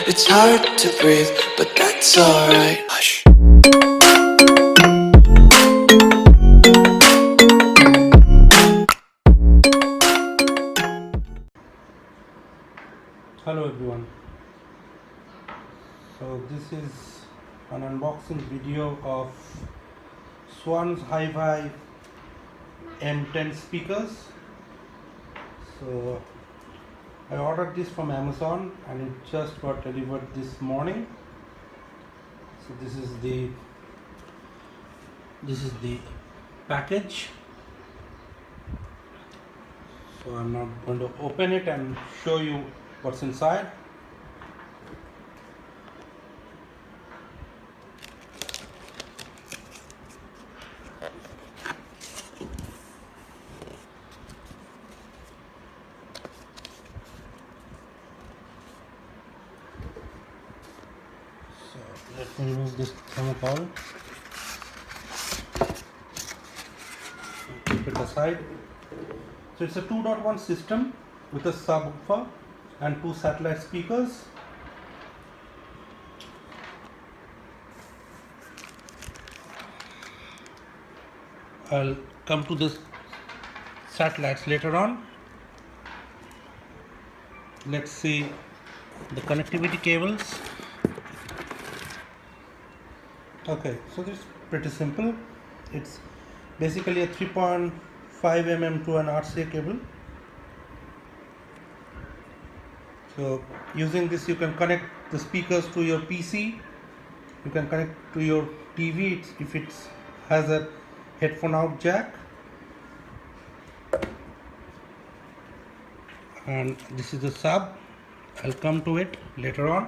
It's hard to breathe, but that's alright. Hush. Hello everyone. So this is an unboxing video of Swans HiVi M10 speakers. So I ordered this from Amazon and it just got delivered this morning. So this is the package. So I'm now going to open it and show you what's inside. So let me remove this thermocol. Keep it aside. So it's a 2.1 system with a subwoofer and 2 satellite speakers. I'll come to this satellites later on. Let's see the connectivity cables. Okay, so this is pretty simple. It's basically a 3.5 mm to an RCA cable. So using this you can connect the speakers to your PC, you can connect to your TV if it has a headphone out jack, and this is the sub. I'll come to it later on.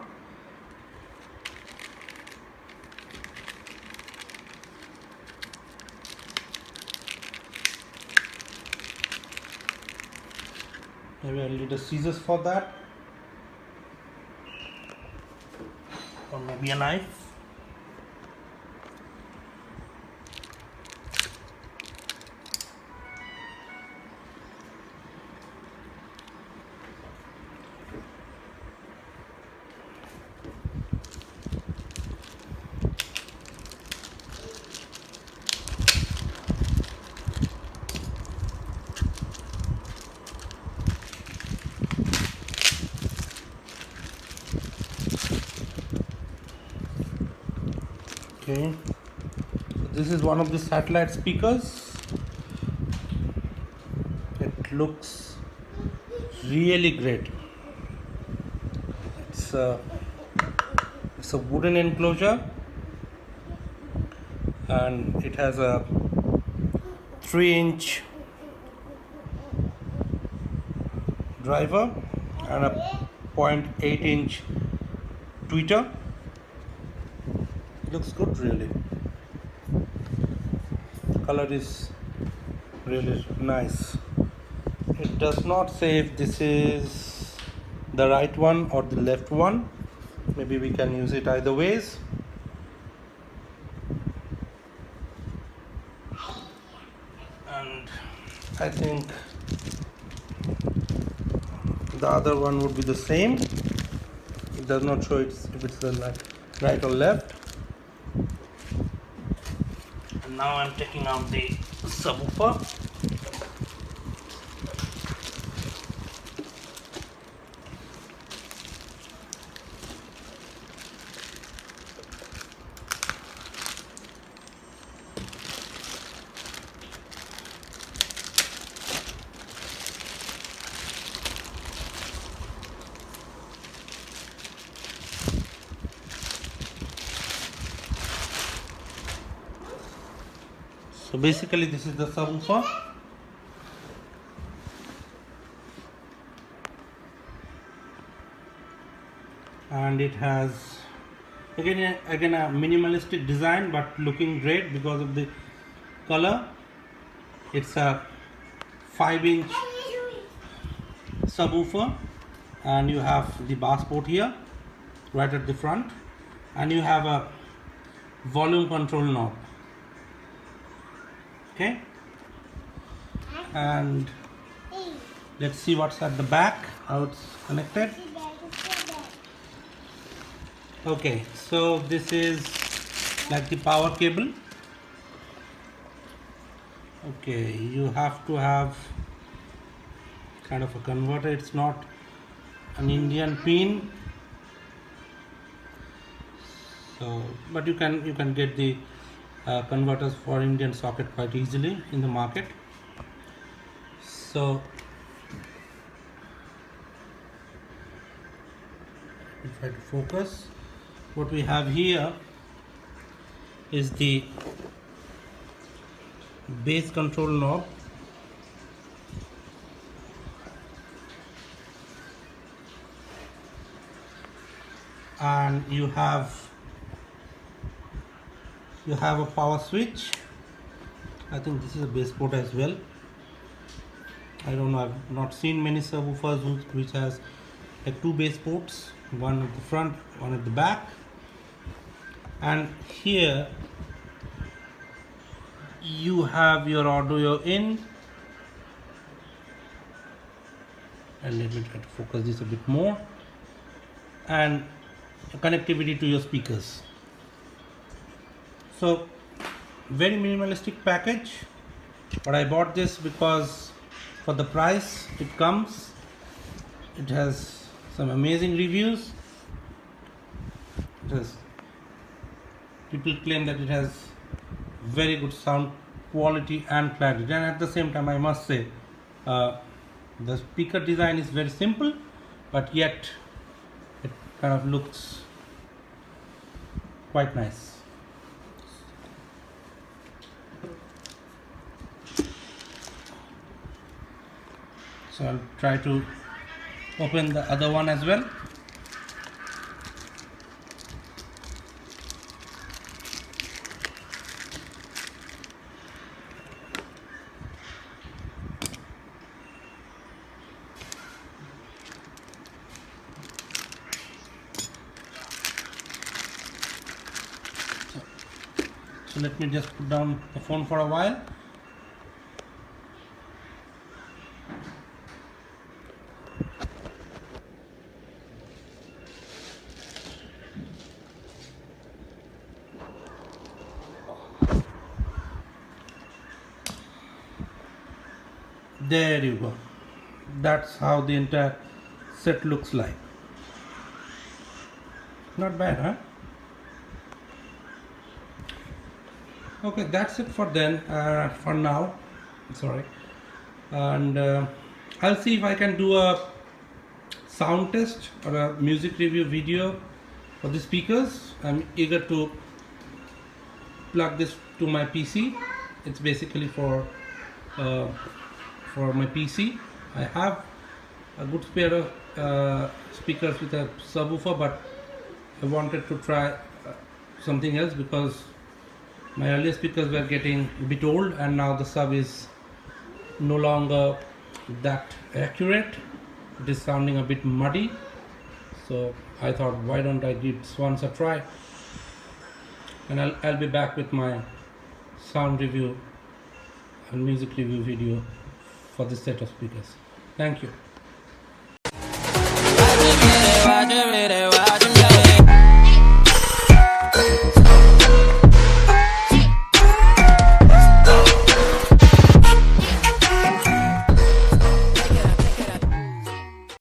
Maybe I'll need a scissors for that, or maybe a knife. Okay, so this is one of the satellite speakers. It looks really great. It's a wooden enclosure and it has a 3-inch driver and a 0.8-inch tweeter. It looks good, really. The color is really nice. It does not say if this is the right one or the left one. Maybe we can use it either ways. And I think the other one would be the same. It does not show if it's the right or left. And now I'm taking out the subwoofer. So basically this is the subwoofer, and it has again a minimalistic design but looking great because of the color. It's a 5-inch subwoofer and you have the bass port here right at the front, and you have a volume control knob. Okay, and let's see what's at the back, how it's connected. Okay, so this is like the power cable. Okay, you have to have kind of a converter. It's not an Indian pin, so but you can get the converters for Indian socket quite easily in the market. So we try to focus. What we have here is the bass control knob, and you have a power switch. I think this is a bass port as well. I don't know, I've not seen many subwoofers which has like two bass ports, one at the front, one at the back. And here you have your audio in, and let me try to focus this a bit more, and connectivity to your speakers. So very minimalistic package, but I bought this because for the price it comes, it has some amazing reviews. People claim that it has very good sound quality and clarity, and at the same time I must say the speaker design is very simple, but yet it kind of looks quite nice. So I'll try to open the other one as well. So let me just put down the phone for a while. There you go. That's how the entire set looks like. Not bad, huh? Okay, that's it for then. For now, sorry. And I'll see if I can do a sound test or a music review video for the speakers. I'm eager to plug this to my PC. It's basically for my PC. I have a good pair of speakers with a subwoofer, but I wanted to try something else because my earlier speakers were getting a bit old, and now the sub is no longer that accurate. It is sounding a bit muddy, so I thought, why don't I give Swans a try, and I'll be back with my sound review and music review video for this set of speakers. Thank you.